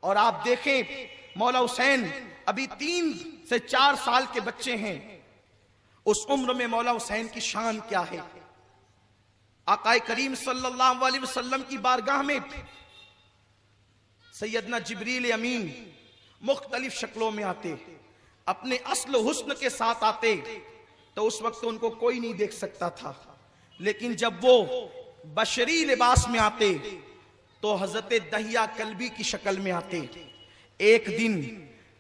और आप देखें मौला हुसैन अभी 3 से 4 साल के बच्चे हैं, उस उम्र में मौला हुसैन की शान क्या है। आकाए करीम सल्लल्लाहु अलैहि वसल्लम की बारगाह में सैयदना जिब्रील अमीन मुख्तलिफ शक्लों में आते, अपने अस्ल हुस्न के साथ आते, तो उस वक्त उनको कोई नहीं देख सकता था। लेकिन जब वो बशरी लिबास में आते तो हजरत दहिया कल्बी की शक्ल में आते। एक दिन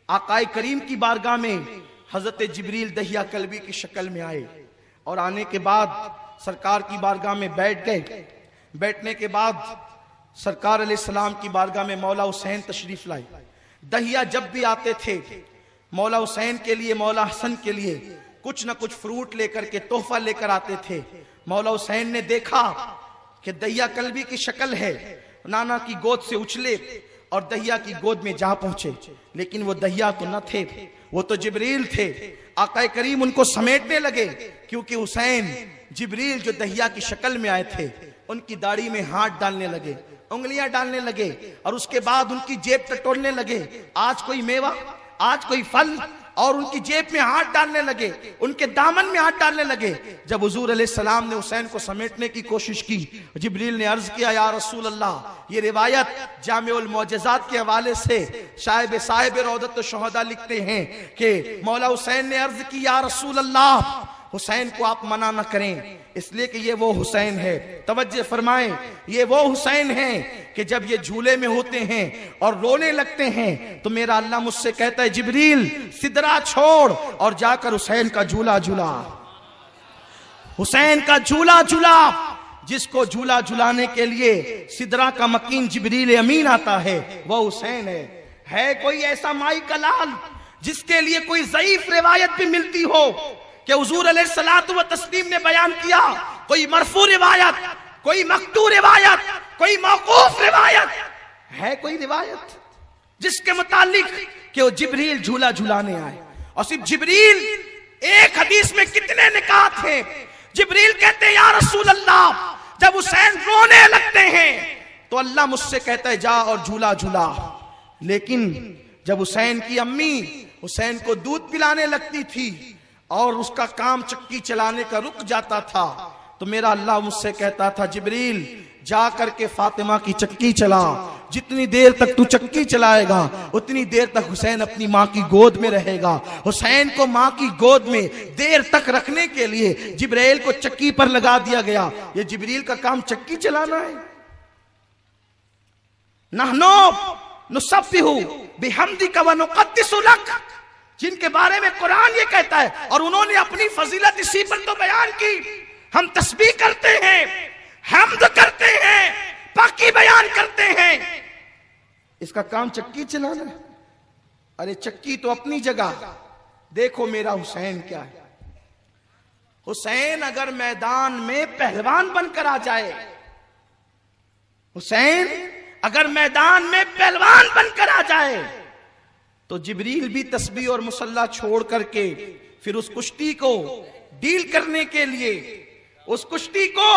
आकाए करीम की बारगाह में हजरत जिब्रील दहिया कल्बी की शक्ल में आए और आने के बाद सरकार की बारगाह में बैठ गए। बैठने के बाद सरकार अलैहिस्सलाम की बारगाह में मौला हुसैन तशरीफ लाए। दहिया जब भी आते थे मौला हुसैन के लिए, मौला हसन के लिए कुछ न कुछ फ्रूट लेकर के, तोहफा लेकर आते थे। मौला हुसैन ने देखा कि दहिया कल्बी की शक्ल है, नाना की गोद से उछले और दहिया की गोद में जा पहुंचे। लेकिन वो दहिया तो न थे, वो तो जिब्रील थे। आकाए करीम उनको समेटने लगे, क्योंकि हुसैन जिब्रील जो दहिया की शक्ल में आए थे उनकी दाढ़ी में हाथ डालने लगे, उंगलियां डालने लगे और उसके बाद उनकी जेब टटोलने लगे, आज कोई मेवा, आज कोई फल, और उनकी जेब में हाथ डालने लगे, उनके दामन में हाथ डालने लगे। जब हुजूर अलैहिस्सलाम ने हुसैन को समेटने की कोशिश की, जिब्रील ने अर्ज किया, या रसूल अल्लाह, ये रिवायत जामिउल मौजज़ात के हवाले से साहिब रौदत शुहदा लिखते हैं कि मौला हुसैन ने अर्ज की, या रसूल अल्लाह, हुसैन को आप मना न करें, इसलिए कि ये वो हुसैन है। तवज्जो फरमाएं, ये वो हुसैन है कि जब ये झूले में होते हैं और रोने लगते हैं तो मेरा अल्लाह मुझसे कहता है, जिब्रील सिदरा छोड़ और जाकर हुसैन का झूला झूला, हुसैन का झूला झूला। जिसको झूला झुलाने के लिए सिदरा का मकीन जिब्रील अमीन आता है, वो हुसैन है कोई ऐसा माई का लाल जिसके लिए कोई ज़ईफ रिवायत भी मिलती हो कि हुजूर अलैहिस्सलातु व तस्लीम ने बयान किया, कोई मरफू रिवायत, कोई मक्तू रिवायत, कोई मौकूफ रिवायत है, कोई रिवायत जिसके मुतालिक कि वो जिब्रील झूला झुलाने आए। और सिर्फ जिब्रील, एक हदीस में कितने निकात हैं। जिब्रील कहते हैं, या रसूल अल्लाह, जब हुसैन रोने लगते हैं तो अल्लाह मुझसे कहता है, जा और झूला झूला। लेकिन जब हुसैन की अम्मी हुसैन को दूध पिलाने लगती थी और उसका काम चक्की चलाने का रुक जाता था, तो मेरा अल्लाह मुझसे कहता था, जिब्रील जा करके फातिमा की चक्की चला, जितनी देर तक तू चक्की चलाएगा उतनी देर तक हुसैन अपनी माँ की गोद में रहेगा। हुसैन को माँ की गोद में देर तक रखने के लिए जिब्रील को चक्की पर लगा दिया गया। ये जिब्रील का काम चक्की चलाना है। नहनो नुसब्बिहु बिहम्दिका व नुक़द्दिसु लक, जिनके बारे में कुरान ये कहता है, और उन्होंने अपनी फजीलत इसी पर तो बयान की, हम तस्बीह करते हैं, हम्द करते हैं, पाकी बयान करते हैं। इसका काम चक्की चलाना है। अरे चक्की तो अपनी जगह, देखो मेरा हुसैन क्या है। हुसैन अगर मैदान में पहलवान बनकर आ जाए, हुसैन अगर मैदान में पहलवान बनकर आ जाए, तो जिब्रील भी तस्बीह और मुसल्ला छोड़ करके फिर उस कुश्ती को डील करने के लिए, उस कुश्ती को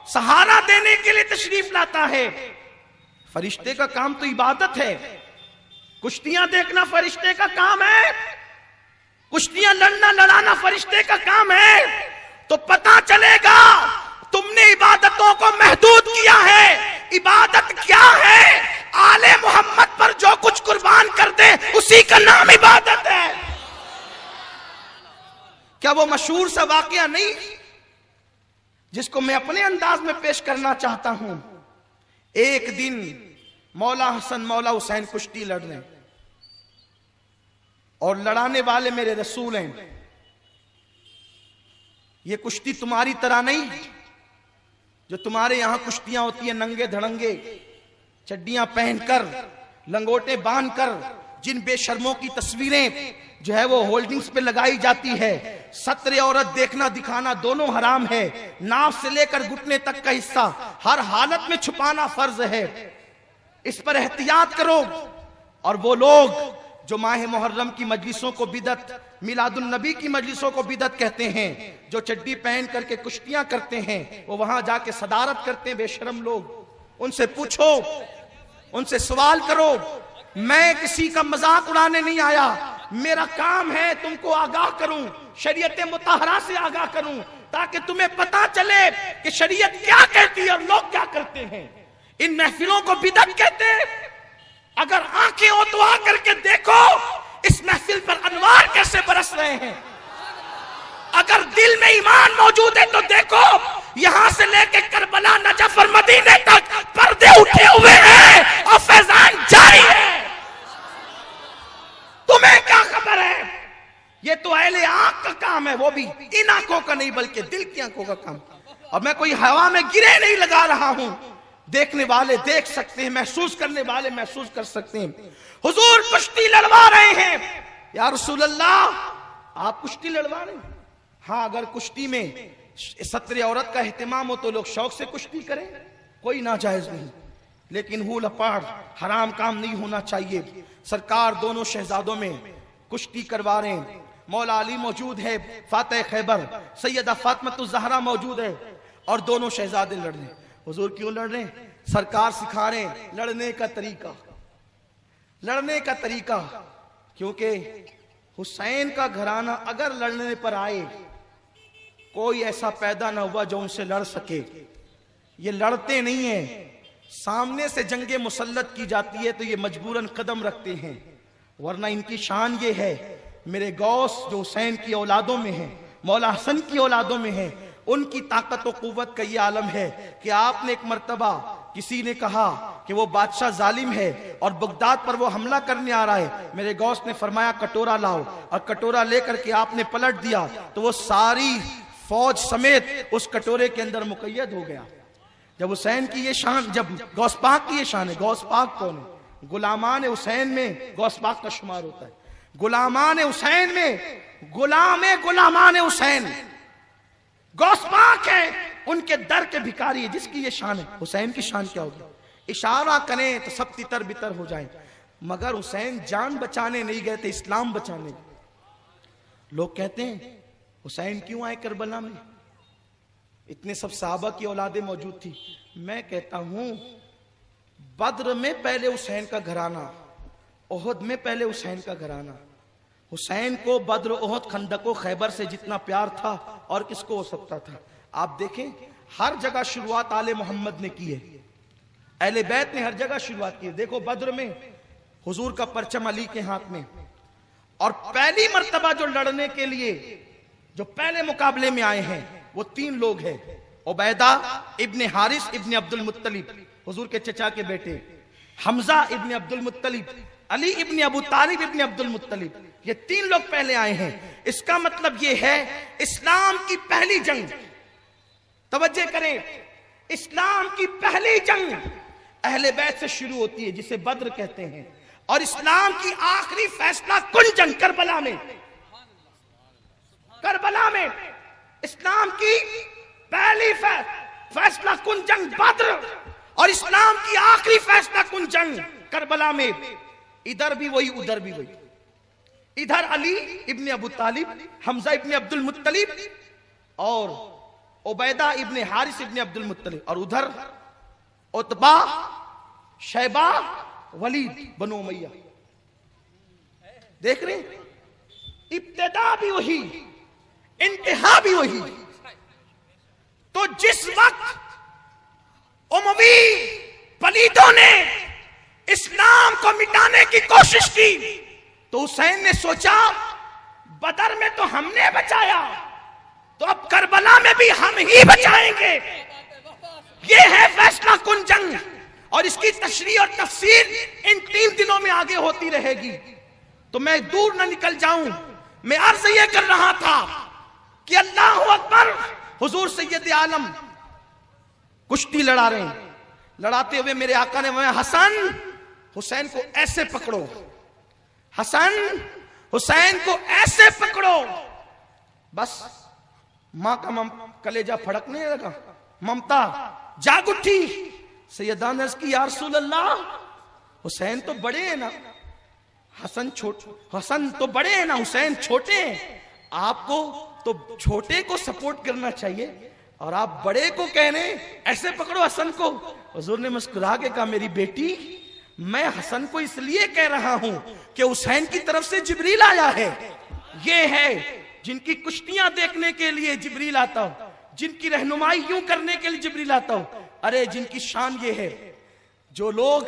सहारा देने के लिए तशरीफ लाता है। फरिश्ते का काम तो इबादत है, कुश्तियां देखना फरिश्ते का काम है, कुश्तियां लड़ना लड़ाना फरिश्ते का काम है। तो पता चलेगा तुमने इबादतों को महदूद किया है। इबादत क्या है? आले मोहम्मद पर जो कुछ कुर्बान कर दे उसी का नाम इबादत है। क्या वो मशहूर सा वाकया नहीं जिसको मैं अपने अंदाज में पेश करना चाहता हूं? एक दिन मौला हसन मौला हुसैन कुश्ती लड़ रहे और लड़ाने वाले मेरे रसूल हैं। ये कुश्ती तुम्हारी तरह नहीं जो तुम्हारे यहां कुश्तियां होती है, नंगे धड़ंगे चड्डियां पहनकर, लंगोटे बांधकर, जिन बेशर्मों की तस्वीरें जो है वो होल्डिंग्स पे लगाई जाती है। सत्र औरत देखना दिखाना दोनों हराम है। नाव से लेकर घुटने तक का हिस्सा हर हालत में छुपाना फर्ज है। इस पर एहतियात करो। और वो लोग जो माह मुहर्रम की मजलिसों को बिदत, मिलादुन नबी की मजलिसों को बिदत कहते हैं, जो चड्डी पहन करके कुश्तियां करते हैं, वो वहां जाके सदारत करते हैं बेशरम लोग। उनसे पूछो, उनसे सवाल करो, मैं किसी का मजाक उड़ाने नहीं आया। मेरा काम है तुमको आगाह करूं, शरीयत मुतहरा से आगाह करूं, ताकि तुम्हें पता चले कि शरीयत क्या कहती है और लोग क्या करते हैं। इन महफिलों को बिदअत कहते हैं। अगर आंखें हो तो आकर के देखो इस महफिल पर अनवार कैसे बरस रहे हैं। अगर दिल में ईमान मौजूद है तो देखो यहां से लेके करबला, नजफ और मदीने तक पर्दे उठे हुए हैं और फैजान जारी है। तुम्हें क्या खबर है? ये तो अहले आंख का काम है, वो भी इन आंखों का नहीं बल्कि दिल की आंखों का काम। और मैं कोई हवा में गिरे नहीं लगा रहा हूं। देखने वाले देख सकते हैं, महसूस करने वाले महसूस कर सकते हैं। हुजूर कुश्ती लड़वा रहे हैं। या रसूल अल्लाह, आप कुश्ती लड़वा रहे हैं? हाँ, अगर कुश्ती में सत्र औरत का एहतमाम हो तो लोग शौक से कुश्ती करें, कोई नाजायज नहीं, लेकिन हूल अपाड़ हराम काम नहीं होना चाहिए। सरकार दोनों शहजादों में कुश्ती करवा रहे हैं। मौला अली मौजूद है, फातेह खैबर सैयदा फातिमा ज़हरा मौजूद है, और दोनों शहजादे लड़ रहे हैं। हुजूर क्यों लड़ रहे हैं? सरकार सिखा रहे हैं लड़ने का तरीका, लड़ने का तरीका। क्योंकि हुसैन का घराना अगर लड़ने पर आए, कोई ऐसा पैदा ना हुआ जो उनसे लड़ सके। ये लड़ते नहीं है, सामने से जंगे मुसल्लत की जाती है तो ये मजबूरन कदम रखते हैं, वरना इनकी शान ये है, मेरे गौस जो हुसैन की औलादों में है, मौला हसन की औलादों में है, उनकी ताकत और कुव्वत का ये आलम है कि आपने एक मर्तबा किसी ने कहा कि वो बादशाह जालिम है और बगदाद पर वो हमला करने आ रहा है, मेरे गौस ने फरमाया कटोरा लाओ, और कटोरा लेकर के आपने पलट दिया तो वो सारी फौज समेत उस कटोरे के अंदर मुकैयद हो गया। जब हुसैन की ये शान, जब गौस पाक की ये शान है, गौस पाक कौन है? गुलामान हुसैन में गौस पाक का शुमार होता है। गुलामान हुसैन में गुलामान हुसैन गौस पाक है, उनके दर के भिखारी है, जिसकी ये शान है। हुसैन की शान क्या होगी? इशारा करें तो सब तितर बितर हो जाएं। मगर हुसैन जान बचाने नहीं गए थे, इस्लाम बचाने। लोग कहते हैं हुसैन क्यों आए करबला में? इतने सब सहाबा की औलादें मौजूद थी। मैं कहता हूं बद्र में पहले हुसैन का घराना, ओहद में पहले हुसैन का घराना। हुसैन को बद्र, ओहद, खंदक, खैबर से जितना प्यार था और किसको हो सकता था? आप देखें हर जगह शुरुआत आले मोहम्मद ने की है, अहले बैत ने हर जगह शुरुआत की है। देखो बद्र में हुजूर का परचम अली के हाथ में, और पहली मर्तबा जो लड़ने के लिए जो पहले मुकाबले में आए हैं वो 3 लोग हैं। उबैदा इब्ने हारिस इब्ने अब्दुल मुत्तलिब, हुजूर के चचा के बेटे, हमजा इब्ने अब्दुल मुत्तलिब, अली इब्ने अबू तालिब इब्ने अब्दुल मुत्तलिब, ये 3 लोग पहले आए हैं। इसका मतलब ये है इस्लाम की पहली जंग, तवज्जो करें, इस्लाम की पहली जंग अहले बैत से शुरू होती है, जिसे बद्र कहते हैं, और इस्लाम की आखिरी फैसला कुन जंग करबला में, करबला में इस्लाम की पहली फैसला कुन जंग बद्र, और इस्लाम की आखिरी फैसला कुन जंग करबला में। इधर भी वही उधर भी वही, इधर अली इब्ने अबू तालिब, हमजा इब्ने अब्दुल मुत्तलिब और उबैदा इब्ने हारिस इब्ने अब्दुल मुत्तलिब, और उधर उतबा, शैबा, वलीद बनु उमैया। देख रहे, इब्तिदा भी वही, इंतहा भी वही। तो जिस वक्त उमवी पलीदों ने इस्लाम को मिटाने की कोशिश की तो हुसैन ने सोचा बदर में तो हमने बचाया, तो अब करबला में भी हम ही बचाएंगे। ये है फैसला कुन जंग, और इसकी तशरीह और तफसीर इन 3 दिनों में आगे होती रहेगी। तो मैं दूर न निकल जाऊं, मैं अर्ज ये कर रहा था कि अल्लाहु अकबर, हुजूर सैयद आलम कुश्ती लड़ा रहे हैं। लड़ाते हुए मेरे आका ने फरमाया, हसन हुसैन को ऐसे पकड़ो, हसन हुसैन को ऐसे पकड़ो। बस मां का कलेजा फड़कने लगा, ममता जाग उठी। सैयदा ने अर्ज़ की, या रसूल अल्लाह, हुसैन तो बड़े हैं ना, हसन तो बड़े हैं ना, हुसैन छोटे हैं, आपको तो छोटे को सपोर्ट करना चाहिए और आप बड़े को कहने ऐसे पकड़ो हसन को। हुजूर ने मुस्कुरा के कहा, मेरी बेटी मैं हसन को इसलिए कह रहा हूं कि हुसैन की तरफ से जिब्रील आया है। ये है जिनकी कुश्तियां देखने के लिए जिब्रील आता हो, जिनकी रहनुमाई यूं करने के लिए जिब्रील आता हो। अरे जिनकी शान ये है, जो लोग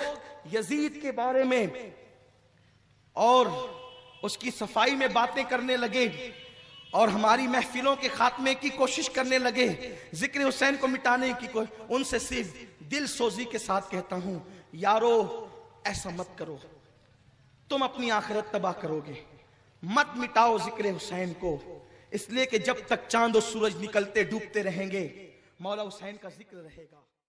यजीद के बारे में और उसकी सफाई में बातें करने लगे और हमारी महफिलों के खात्मे की कोशिश करने लगे, जिक्र हुसैन को मिटाने की कोशिश, उनसे सिर्फ दिल सोजी के साथ कहता हूं, यारो ऐसा मत करो, तुम अपनी आखिरत तबाह करोगे। मत मिटाओ जिक्र हुसैन को, इसलिए कि जब तक चांद और सूरज निकलते डूबते रहेंगे, मौला हुसैन का जिक्र रहेगा।